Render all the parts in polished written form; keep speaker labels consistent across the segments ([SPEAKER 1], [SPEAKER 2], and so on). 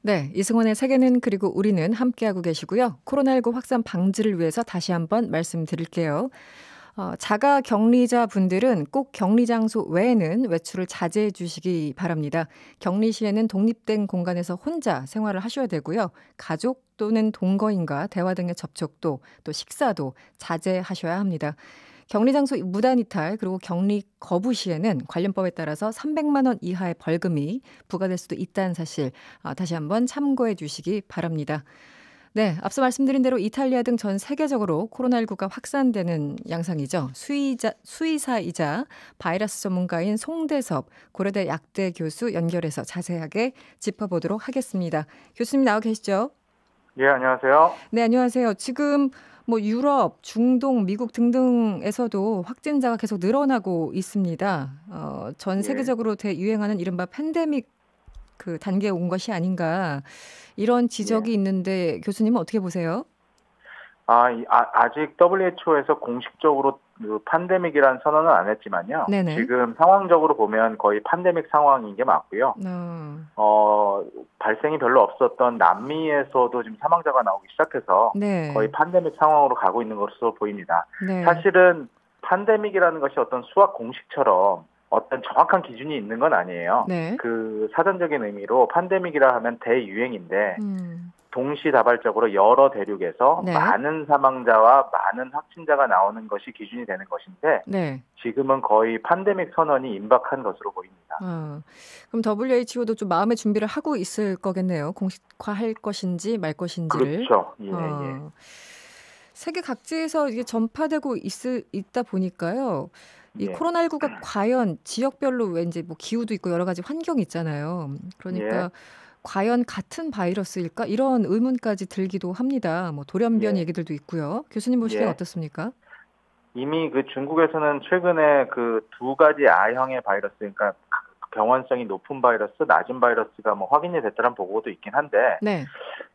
[SPEAKER 1] 네, 이승원의 세계는 그리고 우리는 함께하고 계시고요. 코로나19 확산 방지를 위해서 다시 한번 말씀드릴게요. 자가 격리자 분들은 꼭 격리 장소 외에는 외출을 자제해 주시기 바랍니다. 격리 시에는 독립된 공간에서 혼자 생활을 하셔야 되고요. 가족 또는 동거인과 대화 등의 접촉도 또 식사도 자제하셔야 합니다. 격리 장소 무단 이탈 그리고 격리 거부 시에는 관련법에 따라서 300만 원 이하의 벌금이 부과될 수도 있다는 사실 다시 한번 참고해 주시기 바랍니다. 네, 앞서 말씀드린 대로 이탈리아 등 전 세계적으로 코로나19가 확산되는 양상이죠. 수의사이자 바이러스 전문가인 송대섭 고려대 약대 교수 연결해서 자세하게 짚어보도록 하겠습니다. 교수님 나와 계시죠?
[SPEAKER 2] 예, 안녕하세요.
[SPEAKER 1] 네, 안녕하세요. 지금 뭐 유럽, 중동, 미국 등등에서도 확진자가 계속 늘어나고 있습니다. 전
[SPEAKER 2] 예.
[SPEAKER 1] 세계적으로 대유행하는 이른바 팬데믹 그 단계에 온 것이 아닌가 이런
[SPEAKER 2] 예.
[SPEAKER 1] 지적이 있는데 교수님은 어떻게 보세요?
[SPEAKER 2] 아직 WHO에서 공식적으로 그 팬데믹이라는 선언은 안 했지만요.
[SPEAKER 1] 네네.
[SPEAKER 2] 지금 상황적으로 보면 거의 팬데믹 상황인 게 맞고요.
[SPEAKER 1] 어,
[SPEAKER 2] 발생이 별로 없었던 남미에서도 지금 사망자가 나오기 시작해서 거의
[SPEAKER 1] 네,
[SPEAKER 2] 팬데믹 상황으로 가고 있는 것으로 보입니다.
[SPEAKER 1] 네,
[SPEAKER 2] 사실은 팬데믹이라는 것이 어떤 수학 공식처럼 어떤 정확한 기준이 있는 건 아니에요.
[SPEAKER 1] 네.
[SPEAKER 2] 그 사전적인 의미로 팬데믹이라 하면 대유행인데
[SPEAKER 1] 음,
[SPEAKER 2] 동시다발적으로 여러 대륙에서
[SPEAKER 1] 네,
[SPEAKER 2] 많은 사망자와 많은 확진자가 나오는 것이 기준이 되는 것인데
[SPEAKER 1] 네.
[SPEAKER 2] 지금은 거의 팬데믹 선언이 임박한 것으로 보입니다.
[SPEAKER 1] 그럼 WHO도 좀 마음의 준비를 하고 있을 거겠네요. 공식화할 것인지 말 것인지를.
[SPEAKER 2] 그렇죠. 예, 예.
[SPEAKER 1] 어, 세계 각지에서 이게 전파되고 있다 보니까요. 이
[SPEAKER 2] 예.
[SPEAKER 1] 코로나19가 과연 지역별로 왠지 뭐 기후도 있고 여러 가지 환경이 있잖아요.
[SPEAKER 2] 예.
[SPEAKER 1] 그러니까 과연 같은 바이러스일까? 이런 의문까지 들기도 합니다. 뭐 돌연변이
[SPEAKER 2] 예.
[SPEAKER 1] 얘기들도 있고요. 교수님 보시기엔
[SPEAKER 2] 예.
[SPEAKER 1] 어떻습니까?
[SPEAKER 2] 이미 그 중국에서는 최근에 그 두 가지 A형의 바이러스, 그러니까 병원성이 높은 바이러스, 낮은 바이러스가 뭐 확인이 됐다는 보고도 있긴 한데
[SPEAKER 1] 네.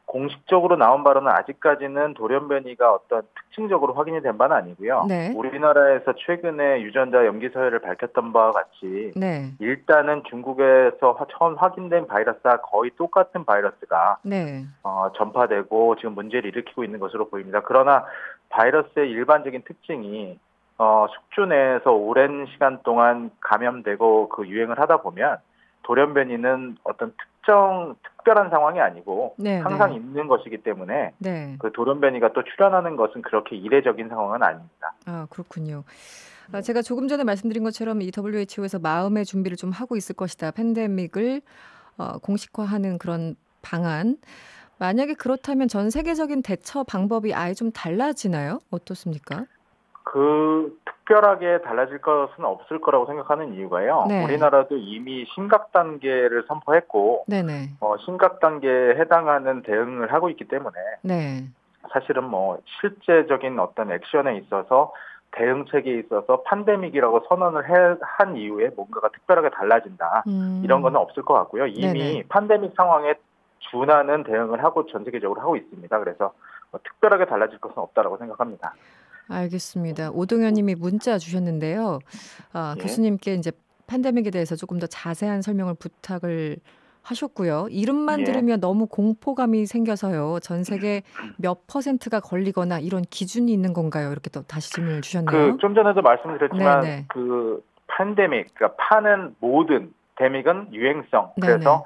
[SPEAKER 2] 공식적으로 나온 바로는 아직까지는 돌연변이가 어떤 특징적으로 확인이 된 바는 아니고요.
[SPEAKER 1] 네.
[SPEAKER 2] 우리나라에서 최근에 유전자 염기 서열을 밝혔던 바와 같이
[SPEAKER 1] 네.
[SPEAKER 2] 일단은 중국에서 처음 확인된 바이러스와 거의 똑같은 바이러스가
[SPEAKER 1] 네.
[SPEAKER 2] 전파되고 지금 문제를 일으키고 있는 것으로 보입니다. 그러나 바이러스의 일반적인 특징이 숙주 내에서 오랜 시간 동안 감염되고 그 유행을 하다 보면 돌연변이는 어떤 특별한 상황이 아니고
[SPEAKER 1] 네.
[SPEAKER 2] 항상
[SPEAKER 1] 네.
[SPEAKER 2] 있는 것이기 때문에
[SPEAKER 1] 네.
[SPEAKER 2] 그 돌연변이가 또 출현하는 것은 그렇게 이례적인 상황은 아닙니다.
[SPEAKER 1] 아, 그렇군요. 제가 조금 전에 말씀드린 것처럼 이 WHO에서 마음의 준비를 좀 하고 있을 것이다. 팬데믹을 공식화하는 그런 방안. 만약에 그렇다면 전 세계적인 대처 방법이 아예 좀 달라지나요? 어떻습니까?
[SPEAKER 2] 특별하게 달라질 것은 없을 거라고 생각하는 이유가요.
[SPEAKER 1] 네.
[SPEAKER 2] 우리나라도 이미 심각 단계를 선포했고,
[SPEAKER 1] 네네.
[SPEAKER 2] 심각 단계에 해당하는 대응을 하고 있기 때문에
[SPEAKER 1] 네.
[SPEAKER 2] 사실은 뭐 실제적인 어떤 액션에 있어서 대응책에 있어서 팬데믹이라고 선언을 한 이후에 뭔가가 특별하게 달라진다. 이런 거는
[SPEAKER 1] 음.
[SPEAKER 2] 없을 것 같고요.
[SPEAKER 1] 네네.
[SPEAKER 2] 이미 팬데믹 상황에 준하는 대응을 하고 전 세계적으로 하고 있습니다. 그래서 뭐 특별하게 달라질 것은 없다라고 생각합니다.
[SPEAKER 1] 알겠습니다. 오동현 님이 문자 주셨는데요.
[SPEAKER 2] 예,
[SPEAKER 1] 교수님께 이제 팬데믹에 대해서 조금 더 자세한 설명을 부탁을 하셨고요. 이름만
[SPEAKER 2] 예.
[SPEAKER 1] 들으면 너무 공포감이 생겨서요. 전 세계 몇 퍼센트가 걸리거나 이런 기준이 있는 건가요? 이렇게 또 다시 질문을 주셨네요.
[SPEAKER 2] 좀 전에도 말씀드렸지만
[SPEAKER 1] 네네.
[SPEAKER 2] 그 팬데믹, 그러니까 파는 모든 데믹은 유행성.
[SPEAKER 1] 네네.
[SPEAKER 2] 그래서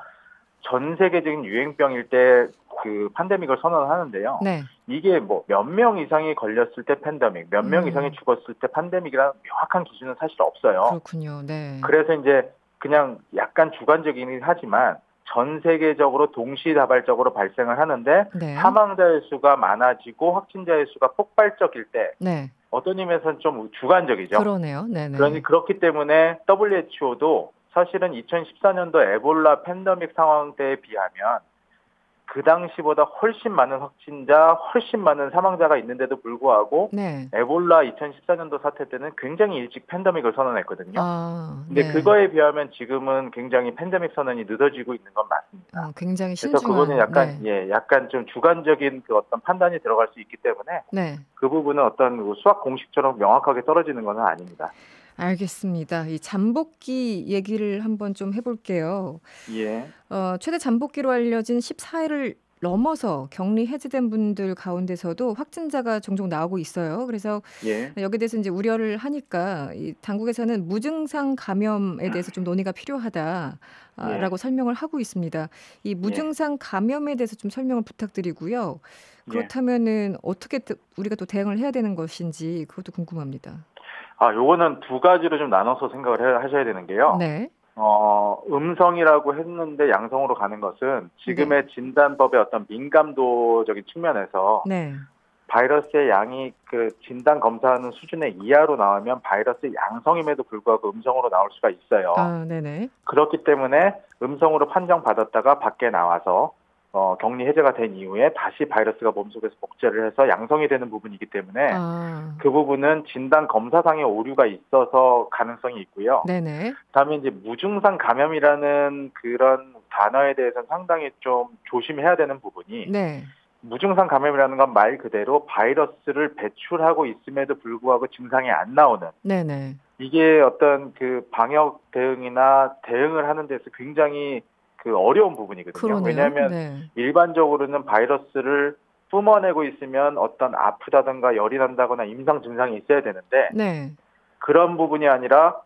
[SPEAKER 2] 전 세계적인 유행병일 때 그 팬데믹을 선언하는데요.
[SPEAKER 1] 네.
[SPEAKER 2] 이게 뭐 몇 명 이상이 걸렸을 때 팬데믹, 몇 명 이상이
[SPEAKER 1] 음,
[SPEAKER 2] 죽었을 때 팬데믹이라는 명확한 기준은 사실 없어요.
[SPEAKER 1] 그렇군요. 네.
[SPEAKER 2] 그래서 이제 그냥 약간 주관적이긴 하지만 전 세계적으로 동시다발적으로 발생을 하는데
[SPEAKER 1] 네.
[SPEAKER 2] 사망자의 수가 많아지고 확진자의 수가 폭발적일 때
[SPEAKER 1] 네.
[SPEAKER 2] 어떤 의미에서는 좀 주관적이죠.
[SPEAKER 1] 그러네요.
[SPEAKER 2] 그러니
[SPEAKER 1] 네네.
[SPEAKER 2] 그렇기 때문에 WHO도 사실은 2014년도 에볼라 팬데믹 상황 때에 비하면 그 당시보다 훨씬 많은 확진자, 훨씬 많은 사망자가 있는데도 불구하고
[SPEAKER 1] 네.
[SPEAKER 2] 에볼라 2014년도 사태 때는 굉장히 일찍 팬데믹을 선언했거든요. 근데
[SPEAKER 1] 네.
[SPEAKER 2] 그거에 비하면 지금은 굉장히 팬데믹 선언이 늦어지고 있는 건 맞습니다.
[SPEAKER 1] 굉장히
[SPEAKER 2] 그래서 그거는
[SPEAKER 1] 신중한,
[SPEAKER 2] 약간
[SPEAKER 1] 네.
[SPEAKER 2] 약간 좀 주관적인 그 어떤 판단이 들어갈 수 있기 때문에
[SPEAKER 1] 네.
[SPEAKER 2] 그 부분은 어떤 수학 공식처럼 명확하게 떨어지는 것은 아닙니다.
[SPEAKER 1] 알겠습니다. 이 잠복기 얘기를 한번 좀 해볼게요.
[SPEAKER 2] 예,
[SPEAKER 1] 최대 잠복기로 알려진 14일을 넘어서 격리 해제된 분들 가운데서도 확진자가 종종 나오고 있어요. 그래서
[SPEAKER 2] 예,
[SPEAKER 1] 여기에 대해서 이제 우려를 하니까 이 당국에서는 무증상 감염에 대해서 좀 논의가
[SPEAKER 2] 예,
[SPEAKER 1] 필요하다라고 설명을 하고 있습니다. 이
[SPEAKER 2] 예,
[SPEAKER 1] 무증상 감염에 대해서 좀 설명을 부탁드리고요.
[SPEAKER 2] 예.
[SPEAKER 1] 그렇다면은 어떻게 우리가 또 대응을 해야 되는 것인지 그것도 궁금합니다.
[SPEAKER 2] 요거는 두 가지로 좀 나눠서 생각을 하셔야 되는 게요.
[SPEAKER 1] 네,
[SPEAKER 2] 음성이라고 했는데 양성으로 가는 것은
[SPEAKER 1] 네,
[SPEAKER 2] 지금의 진단법의 어떤 민감도적인 측면에서
[SPEAKER 1] 네.
[SPEAKER 2] 바이러스의 양이 그 진단 검사하는 수준의 이하로 나오면 바이러스 양성임에도 불구하고 음성으로 나올 수가 있어요.
[SPEAKER 1] 아, 네네.
[SPEAKER 2] 그렇기 때문에 음성으로 판정받았다가 밖에 나와서 격리 해제가 된 이후에 다시 바이러스가 몸속에서 복제를 해서 양성이 되는 부분이기 때문에
[SPEAKER 1] 아,
[SPEAKER 2] 그 부분은 진단 검사상의 오류가 있어서 가능성이 있고요.
[SPEAKER 1] 네네.
[SPEAKER 2] 다음에 이제 무증상 감염이라는 그런 단어에 대해서는 상당히 좀 조심해야 되는 부분이
[SPEAKER 1] 네,
[SPEAKER 2] 무증상 감염이라는 건 말 그대로 바이러스를 배출하고 있음에도 불구하고 증상이 안 나오는
[SPEAKER 1] 네네.
[SPEAKER 2] 이게 어떤 그 방역 대응이나 대응을 하는 데서 굉장히 그 어려운 부분이거든요.
[SPEAKER 1] 그러네요.
[SPEAKER 2] 왜냐하면
[SPEAKER 1] 네.
[SPEAKER 2] 일반적으로는 바이러스를 뿜어내고 있으면 어떤 아프다든가 열이 난다거나 임상 증상이 있어야 되는데
[SPEAKER 1] 네.
[SPEAKER 2] 그런 부분이 아니라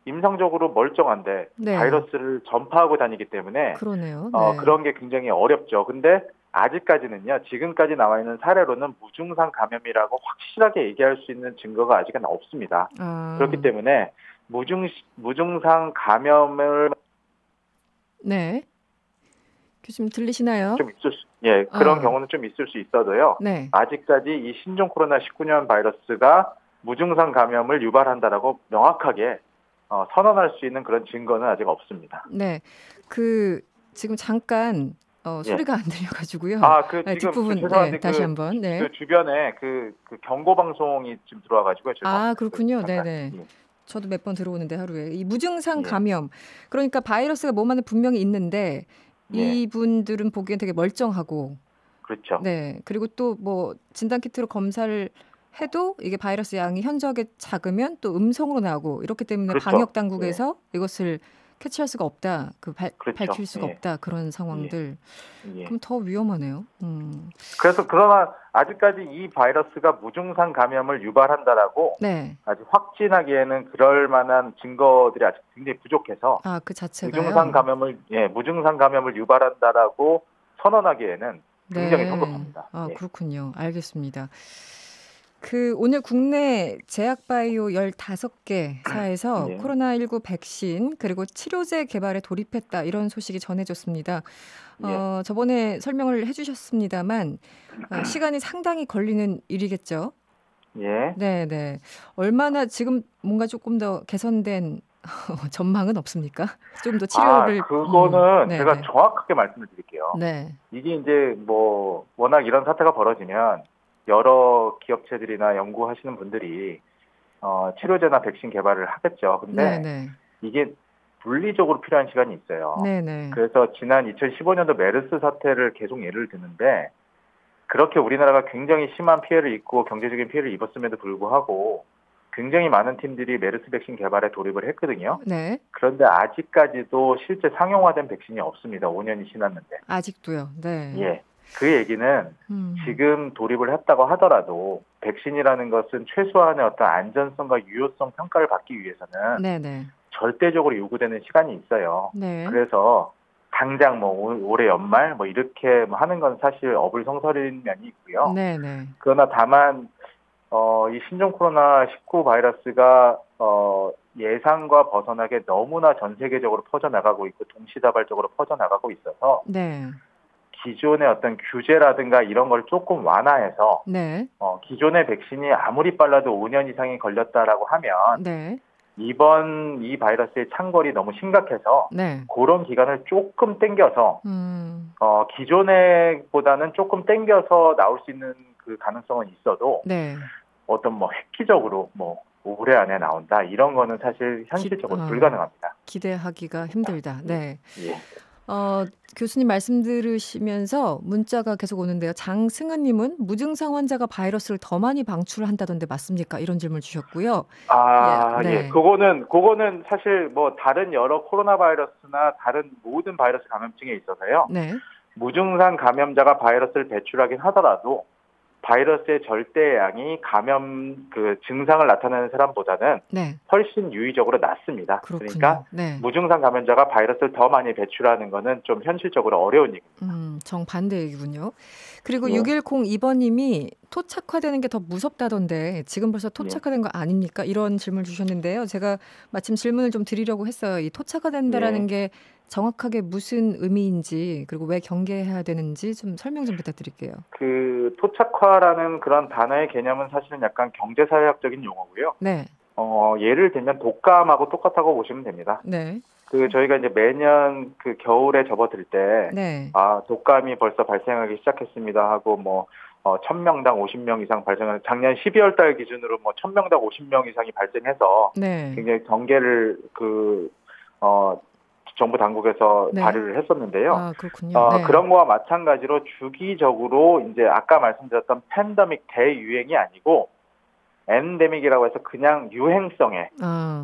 [SPEAKER 2] 임상적으로 멀쩡한데
[SPEAKER 1] 네.
[SPEAKER 2] 바이러스를 전파하고 다니기 때문에
[SPEAKER 1] 그러네요. 네.
[SPEAKER 2] 그런 게 굉장히 어렵죠. 근데 아직까지는요, 지금까지 나와 있는 사례로는 무증상 감염이라고 확실하게 얘기할 수 있는 증거가 아직은 없습니다. 그렇기
[SPEAKER 1] 아,
[SPEAKER 2] 때문에 무증상 감염을
[SPEAKER 1] 네. 교수님 들리시나요?
[SPEAKER 2] 좀 예, 그런
[SPEAKER 1] 아,
[SPEAKER 2] 경우는 좀 있을 수 있어도요.
[SPEAKER 1] 네.
[SPEAKER 2] 아직까지 이 신종 코로나 19년 바이러스가 무증상 감염을 유발한다라고 명확하게 선언할 수 있는 그런 증거는 아직 없습니다.
[SPEAKER 1] 네. 그 지금 잠깐
[SPEAKER 2] 예.
[SPEAKER 1] 소리가 안 들려가지고요. 네,
[SPEAKER 2] 지금
[SPEAKER 1] 뒷부분 네,
[SPEAKER 2] 죄송한데
[SPEAKER 1] 다시 한번. 네.
[SPEAKER 2] 그 주변에 그 경고 방송이 지금 들어와가지고요.
[SPEAKER 1] 아,
[SPEAKER 2] 죄송합니다.
[SPEAKER 1] 그렇군요.
[SPEAKER 2] 잠깐.
[SPEAKER 1] 네네.
[SPEAKER 2] 예,
[SPEAKER 1] 저도 몇 번 들어오는데 하루에 이 무증상
[SPEAKER 2] 예,
[SPEAKER 1] 감염. 그러니까 바이러스가 몸 안에 분명히 있는데
[SPEAKER 2] 예.
[SPEAKER 1] 이분들은 보기엔 되게 멀쩡하고
[SPEAKER 2] 그렇죠.
[SPEAKER 1] 네. 그리고 또 뭐 진단 키트로 검사를 해도 이게 바이러스 양이 현저하게 작으면 또 음성으로 나오고 이렇기 때문에
[SPEAKER 2] 그렇죠.
[SPEAKER 1] 방역
[SPEAKER 2] 예,
[SPEAKER 1] 당국에서 이것을 캐치할 수가 없다.
[SPEAKER 2] 그렇죠.
[SPEAKER 1] 밝힐 수가
[SPEAKER 2] 예,
[SPEAKER 1] 없다. 그런
[SPEAKER 2] 예,
[SPEAKER 1] 상황들.
[SPEAKER 2] 예.
[SPEAKER 1] 그럼 더 위험하네요.
[SPEAKER 2] 그래서 그러나 아직까지 이 바이러스가 무증상 감염을 유발한다라고
[SPEAKER 1] 네.
[SPEAKER 2] 아직 확진하기에는 그럴 만한 증거들이 아직 굉장히 부족해서
[SPEAKER 1] 아, 그 자체가요.
[SPEAKER 2] 무증상 감염을 유발한다라고 선언하기에는 굉장히
[SPEAKER 1] 네.
[SPEAKER 2] 성급합니다.
[SPEAKER 1] 아,
[SPEAKER 2] 예,
[SPEAKER 1] 그렇군요. 알겠습니다. 오늘 국내 제약바이오 15개사에서
[SPEAKER 2] 예,
[SPEAKER 1] 코로나19 백신 그리고 치료제 개발에 돌입했다 이런 소식이 전해졌습니다.
[SPEAKER 2] 예,
[SPEAKER 1] 저번에 설명을 해주셨습니다만 시간이 상당히 걸리는 일이겠죠.
[SPEAKER 2] 예.
[SPEAKER 1] 네네. 얼마나 지금 뭔가 조금 더 개선된 전망은 없습니까? 좀 더 치료를
[SPEAKER 2] 그거는 제가
[SPEAKER 1] 네네.
[SPEAKER 2] 정확하게 말씀을 드릴게요.
[SPEAKER 1] 네.
[SPEAKER 2] 이게 이제 뭐 워낙 이런 사태가 벌어지면 여러 기업체들이나 연구하시는 분들이 치료제나 백신 개발을 하겠죠. 근데
[SPEAKER 1] 네네.
[SPEAKER 2] 이게 물리적으로 필요한 시간이 있어요.
[SPEAKER 1] 네네.
[SPEAKER 2] 그래서 지난 2015년도 메르스 사태를 계속 예를 드는데 그렇게 우리나라가 굉장히 심한 피해를 입고 경제적인 피해를 입었음에도 불구하고 굉장히 많은 팀들이 메르스 백신 개발에 돌입을 했거든요.
[SPEAKER 1] 네.
[SPEAKER 2] 그런데 아직까지도 실제 상용화된 백신이 없습니다. 5년이 지났는데.
[SPEAKER 1] 아직도요. 네.
[SPEAKER 2] 예. 그 얘기는
[SPEAKER 1] 음.
[SPEAKER 2] 지금 돌입을 했다고 하더라도 백신이라는 것은 최소한의 어떤 안전성과 유효성 평가를 받기 위해서는
[SPEAKER 1] 네네.
[SPEAKER 2] 절대적으로 요구되는 시간이 있어요.
[SPEAKER 1] 네.
[SPEAKER 2] 그래서 당장 뭐 올해 연말 뭐 이렇게 뭐 하는 건 사실 어불성설인 면이 있고요.
[SPEAKER 1] 네네.
[SPEAKER 2] 그러나 다만 이 신종 코로나 19 바이러스가 예상과 벗어나게 너무나 전 세계적으로 퍼져나가고 있고 동시다발적으로 퍼져나가고 있어서
[SPEAKER 1] 네.
[SPEAKER 2] 기존의 어떤 규제라든가 이런 걸 조금 완화해서
[SPEAKER 1] 네.
[SPEAKER 2] 기존의 백신이 아무리 빨라도 5년 이상이 걸렸다라고 하면
[SPEAKER 1] 네.
[SPEAKER 2] 이번 이 바이러스의 창궐이 너무 심각해서
[SPEAKER 1] 네.
[SPEAKER 2] 그런 기간을 조금 땡겨서
[SPEAKER 1] 음.
[SPEAKER 2] 기존에 보다는 조금 땡겨서 나올 수 있는 그 가능성은 있어도
[SPEAKER 1] 네.
[SPEAKER 2] 어떤 뭐 획기적으로 뭐 올해 안에 나온다 이런 거는 사실 현실적으로 불가능합니다.
[SPEAKER 1] 기대하기가 힘들다.
[SPEAKER 2] 예.
[SPEAKER 1] 네.
[SPEAKER 2] 예.
[SPEAKER 1] 교수님 말씀 들으시면서 문자가 계속 오는데요. 장승은님은 무증상 환자가 바이러스를 더 많이 방출한다던데 맞습니까? 이런 질문 주셨고요.
[SPEAKER 2] 예. 그거는 사실 뭐 다른 여러 코로나 바이러스나 다른 모든 바이러스 감염증에 있어서요.
[SPEAKER 1] 네.
[SPEAKER 2] 무증상 감염자가 바이러스를 배출하긴 하더라도 바이러스의 절대량이 감염 증상을 나타내는 사람보다는
[SPEAKER 1] 네.
[SPEAKER 2] 훨씬 유의적으로 낮습니다.
[SPEAKER 1] 그렇군요.
[SPEAKER 2] 그러니까
[SPEAKER 1] 네.
[SPEAKER 2] 무증상 감염자가 바이러스를 더 많이 배출하는 것은 좀 현실적으로 어려운 얘기입니다.
[SPEAKER 1] 정반대 얘기군요. 그리고
[SPEAKER 2] 예.
[SPEAKER 1] 6102번님이 토착화되는 게 더 무섭다던데 지금 벌써 토착화된 거 아닙니까? 이런 질문을 주셨는데요. 제가 마침 질문을 좀 드리려고 했어요. 이 토착화된다라는 게 정확하게 무슨 의미인지 그리고 왜 경계해야 되는지 좀 설명 좀 부탁드릴게요.
[SPEAKER 2] 그 토착화라는 그런 단어의 개념은 사실은 약간 경제사회학적인 용어고요.
[SPEAKER 1] 네.
[SPEAKER 2] 예를 들면 독감하고 똑같다고 보시면 됩니다.
[SPEAKER 1] 네.
[SPEAKER 2] 저희가 이제 매년 그 겨울에 접어들 때,
[SPEAKER 1] 네.
[SPEAKER 2] 독감이 벌써 발생하기 시작했습니다 하고 1000명당 50명 이상 발생하는, 작년 12월 달 기준으로 1000명당 50명 이상이 발생해서,
[SPEAKER 1] 네.
[SPEAKER 2] 굉장히 경계를 정부 당국에서
[SPEAKER 1] 네.
[SPEAKER 2] 발의를 했었는데요.
[SPEAKER 1] 그렇군요. 네.
[SPEAKER 2] 그런 거와 마찬가지로 주기적으로 이제 아까 말씀드렸던 팬데믹 대유행이 아니고, 엔데믹이라고 해서 그냥 유행성의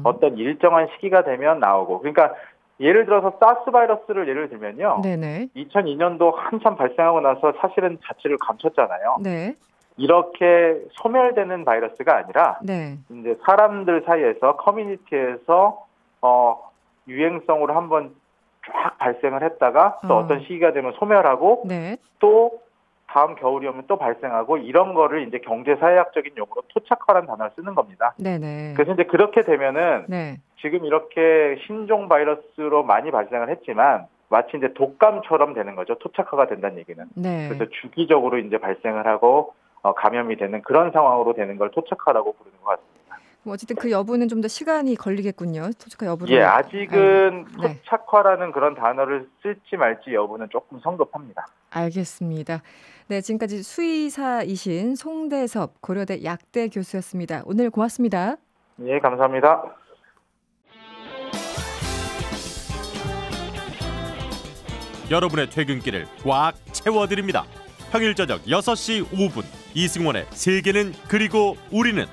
[SPEAKER 2] 어떤 일정한 시기가 되면 나오고, 그러니까 예를 들어서 사스 바이러스를 예를 들면요.
[SPEAKER 1] 네네.
[SPEAKER 2] 2002년도 한참 발생하고 나서 사실은 자취를 감췄잖아요.
[SPEAKER 1] 네.
[SPEAKER 2] 이렇게 소멸되는 바이러스가 아니라
[SPEAKER 1] 네.
[SPEAKER 2] 이제 사람들 사이에서 커뮤니티에서 유행성으로 한번 쫙 발생을 했다가 또 어떤 시기가 되면 소멸하고
[SPEAKER 1] 네.
[SPEAKER 2] 또 다음 겨울이 오면 또 발생하고, 이런 거를 이제 경제사회학적인 용어로 토착화라는 단어를 쓰는 겁니다.
[SPEAKER 1] 네네.
[SPEAKER 2] 그래서 이제 그렇게 되면은
[SPEAKER 1] 네.
[SPEAKER 2] 지금 이렇게 신종 바이러스로 많이 발생을 했지만 마치 이제 독감처럼 되는 거죠. 토착화가 된다는 얘기는.
[SPEAKER 1] 네.
[SPEAKER 2] 그래서 주기적으로 이제 발생을 하고 감염이 되는 그런 상황으로 되는 걸 토착화라고 부르는 것 같습니다.
[SPEAKER 1] 어쨌든 그 여부는 좀 더 시간이 걸리겠군요. 토착화 여부를.
[SPEAKER 2] 예, 아직은
[SPEAKER 1] 네.
[SPEAKER 2] 토착화라는 그런 단어를 쓸지 말지 여부는 조금 성급합니다.
[SPEAKER 1] 알겠습니다. 네, 지금까지 수의사이신 송대섭 고려대 약대 교수였습니다. 오늘 고맙습니다.
[SPEAKER 2] 예, 감사합니다.
[SPEAKER 3] 여러분의 퇴근길을 꽉 채워드립니다. 평일 저녁 6시 5분 이승원의 세계는 그리고 우리는